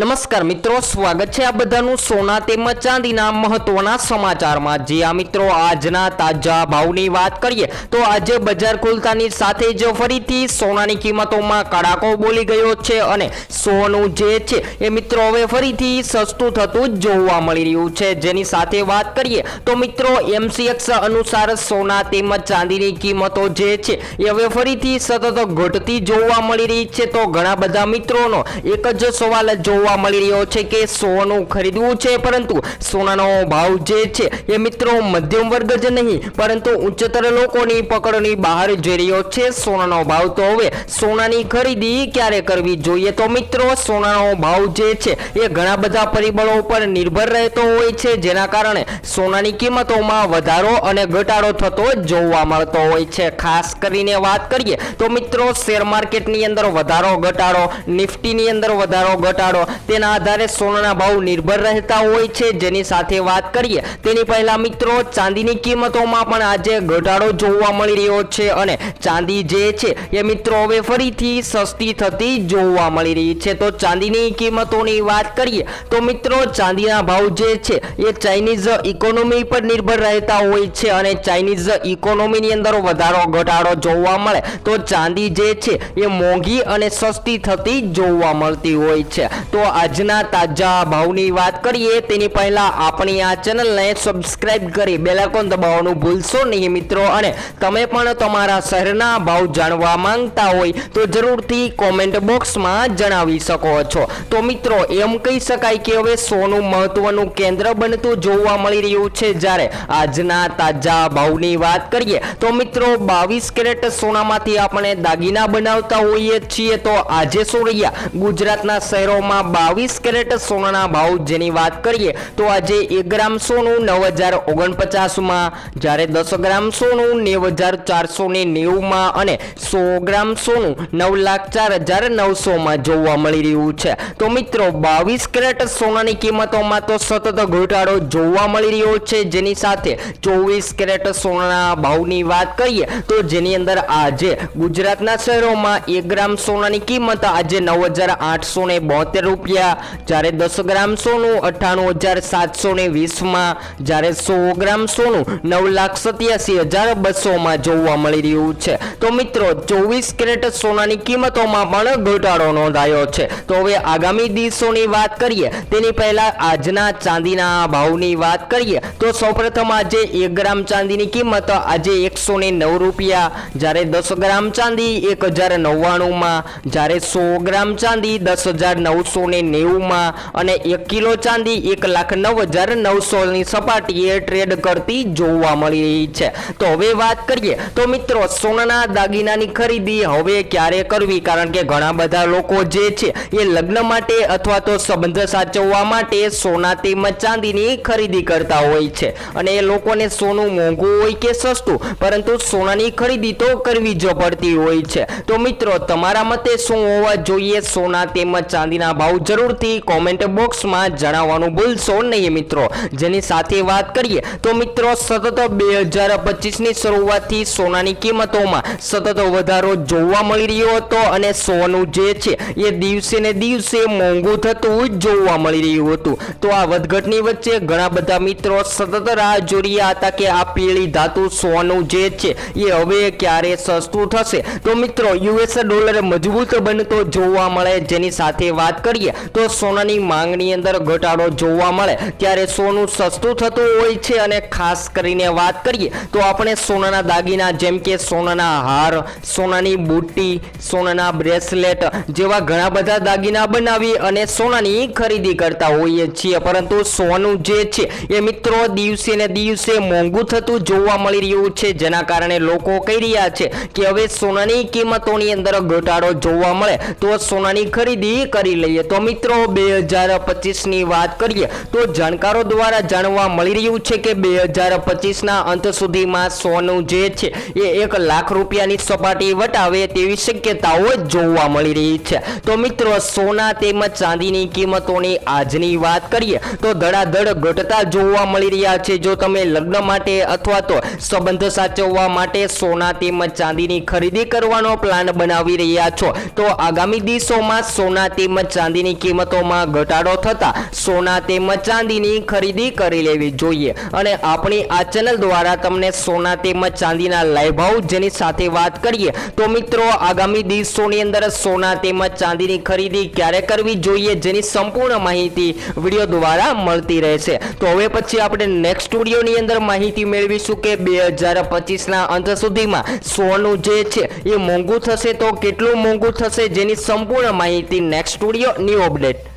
નમસ્કાર મિત્રો, સ્વાગત છે આ બધાનું સોના તેમજ ચાંદીના મહત્વના સમાચારમાં। જે આ મિત્રો આજના તાજા ભાવની વાત કરીએ તો આજે બજાર ખુલતાની સાથે જ ફરીથી સોનાની કિંમતોમાં કડાકો બોલી ગયો છે અને સોનું જે છે એ મિત્રો હવે ફરીથી સસ્તું થતું જોવા મળી રહ્યું છે। જેની સાથે વાત કરીએ તો મિત્રો MCX અનુસાર સોના તેમજ ચાંદીની કિંમતો જે છે એ હવે ફરીથી સતત ઘટતી જોવા મળી રહી છે। તો ઘણા બધા મિત્રોનો એક જ સવાલ જોવા મળી રહ્યો છે કે સોનું ખરીદવું છે, પરંતુ સોનાનો ભાવ જે છે એ મિત્રો મધ્યમ વર્ગ જ નહીં પરંતુ ઉચ્ચતર લોકોની પકડની બહાર જઈ રહ્યો છે। સોનાનો ભાવ તો હવે સોનાની ખરીદી ક્યારે કરવી જોઈએ તો મિત્રો સોનાનો ભાવ જે છે એ ઘણા બધા પરિબળો પર નિર્ભર રહેતો હોય છે, જેના કારણે સોનાની કિંમતોમાં વધારો અને ઘટાડો થતો જોવા મળતો હોય છે। ખાસ કરીને વાત કરીએ તો મિત્રો શેર માર્કેટની અંદર વધારો ઘટાડો, નિફ્ટીની અંદર વધારો ઘટાડો તેના આધારે સોનાના ભાવ નિર્ભર રહેતા હોય છે। જેની સાથે વાત કરીએ તેની પહેલા મિત્રો ચાંદીની કિંમતોમાં પણ આજે ઘટાડો જોવા મળી રહ્યો છે અને ચાંદી જે છે એ મિત્રો હવે ફરીથી સસ્તી થતી જોવા મળી રહી છે। તો ચાંદીની કિંમતોની વાત કરીએ તો મિત્રો ચાંદીના ભાવ જે છે એ ચાઇનીઝ ઇકોનોમી પર નિર્ભર રહેતા હોય છે અને ચાઇનીઝ ઇકોનોમીની અંદર વધારો ઘટાડો જોવા મળે તો ચાંદી જે છે એ મોંઘી અને સસ્તી થતી જોવા મળતી હોય છે। તો આજના તાજા ભાવની વાત કરીએ તેની પહેલા આપણી આ ચેનલને સબસ્ક્રાઇબ કરી બેલ આઇકોન દબાવવાનું ભૂલશો નહીં મિત્રો, અને તમે પણ તમારા શહેરના ભાવ જાણવા માંગતા હોય તો જરૂરથી કોમેન્ટ બોક્સમાં જણાવી શકો છો। તો મિત્રો એમ કહી શકાય કે હવે સોનું મહત્વનું કેન્દ્ર બનતું જોવા મળી રહ્યું છે। જ્યારે આજના તાજા ભાવની વાત કરીએ તો મિત્રો 22 કેરેટ સોનામાંથી આપણે દાગીના બનાવતા હોઈએ છીએ। તો આજે શું રહ્યા ગુજરાતના શહેરોમાં 22 કેરેટ સોનાના ભાવ જેની વાત કરીએ તો આજે 1 ગ્રામ સોનું 9049 માં, જ્યારે 10 ગ્રામ સોનું 90490 માં અને 100 ગ્રામ સોનું 9,04,900 માં જોવા મળી રહ્યું છે। તો મિત્રો 22 કેરેટ સોનાની કિંમતોમાં તો સતત ઘટાડો જોવા મળી રહ્યો છે। જેની સાથે 24 કેરેટ સોનાના ભાવની વાત કરીએ તો જેની અંદર આજે ગુજરાતના શહેરોમાં 1 ગ્રામ સોનાની કિંમત આજે 9,872 રૂપિયા, જ્યારે 10 ગ્રામ સોનું 98,720 માં, જ્યારે 100 ગ્રામ સોનું 9,87,200 માં જોવા મળી રહ્યું છે। તો મિત્રો 24 કેરેટ સોનાની કિંમતોમાં પણ ઘટાડો નોંધાયો છે। તો હવે આગામી દિવસોની વાત કરીએ તેની પહેલા આજના ચાંદીના ભાવની વાત કરીએ તો સૌપ્રથમ આજે 1 ગ્રામ ચાંદીની કિંમત આજે 109 રૂપિયા, જ્યારે 10 ગ્રામ ચાંદી 1,099 માં, જ્યારે 100 ગ્રામ ચાંદી 10,990 માં અને 1 કિલો ચાંદી 1,09,900 ની સપાટીએ ટ્રેડ કરતી જોવા મળી રહી છે। તો હવે વાત કરીએ તો મિત્રો સોનાના દાગીનાની ખરીદી હવે ક્યારે કરવી, કારણ કે ઘણા બધા લોકો જે છે એ લગ્ન માટે અથવા તો સંબંધ સાચવવા માટે સોના તેમજ ચાંદીની ખરીદી કરતા હોય છે અને એ લોકોને સોનું મોંઘું હોય કે સસ્તું પરંતુ સોનાની ખરીદી તો કરવી જ પડતી હોય છે। તો મિત્રો તમારા મતે શું હોવા જોઈએ સોના તેમજ ચાંદીના ભાવ જરૂરથી કોમેન્ટ બોક્સમાં જણાવવાનું ભૂલશો નહીં મિત્રો। જેની સાથે વાત કરીએ તો મિત્રો સતત 2025 ની શરૂઆતથી સોનાની કિંમતોમાં સતત વધારો જોવા મળી રહ્યો હતો અને સોનું જે છે એ દિવસે ને દિવસે મોંઘું થતું જોવા મળી રહ્યું હતું। તો આ વધઘટની વચ્ચે ઘણા બધા મિત્રો સતત રાહ જોઈ રહ્યા હતા કે આ પીળી ધાતુ સોનું જે છે એ હવે ક્યારે સસ્તું થશે। તો મિત્રો US ડોલર મજબૂત બનતો જોવા મળે, જેની સાથે વાત કરીએ તો સોનાની માંગની અંદર ઘટાડો જોવા મળે ત્યારે સોનું સસ્તું થતું હોય છે। અને ખાસ કરીને વાત કરીએ તો આપણે સોનાના દાગીના જેમ કે સોનાના હાર, સોનાની બુટ્ટી, સોનાના બ્રેસલેટ જેવા ઘણા બધા દાગીના બનાવી અને સોનાની ખરીદી કરતા હોઈએ છીએ, પરંતુ સોનું જે છે એ મિત્રો દિવસે ને દિવસે મોંઘું થતું જોવા મળી રહ્યું છે। જેના કારણે લોકો કહી રહ્યા છે કે હવે સોનાની કિંમતોની અંદર ઘટાડો જોવા મળે તો સોનાની ખરીદી કરી લઈએ। તો મિત્રો 2025 ની વાત કરીએ તો જાણકારો દ્વારા જાણવા મળી રહ્યું છે કે 2025 ના અંત સુધીમાં સોનું જે છે એ 1 લાખ રૂપિયાની સપાટી વટાવે તેવી શક્યતાઓ જોવા મળી રહી છે। તો મિત્રો સોના તેમજ ચાંદીની કિંમતોની આજની વાત કરીએ તો ધડાધડ ઘટતા જોવા મળી રહ્યા છે। જો તમે લગ્ન માટે અથવા તો સંબંધ સાચવવા માટે સોના તેમજ ચાંદીની ખરીદી કરવાનો પ્લાન બનાવી રહ્યા છો તો આગામી દિવસોમાં સોના તેમજ ચાંદીની સોનાની કિંમતોમાં ઘટાડો થતા સોના તેમજ ચાંદીની ખરીદી કરી લેવી જોઈએ અને આપણી આ ચેનલ દ્વારા તમને સોના તેમજ ચાંદીના લાઈવ ભાવ જેની સાથે વાત કરીએ તો મિત્રો આગામી દિવસોની અંદર સોના તેમજ ચાંદીની ખરીદી ક્યારે કરવી જોઈએ જેની સંપૂર્ણ માહિતી વિડીયો દ્વારા મળતી રહેશે. તો હવે પછી આપણે નેક્સ્ટ વિડીયોની અંદર માહિતી મેળવીશું કે 2025ના અંત સુધીમાં સોનું જે છે એ મોંઘું થશે તો કેટલું મોંઘું થશે જેની સંપૂર્ણ માહિતી નેક્સ્ટ વિડીયો ન્યૂ અપડેટ.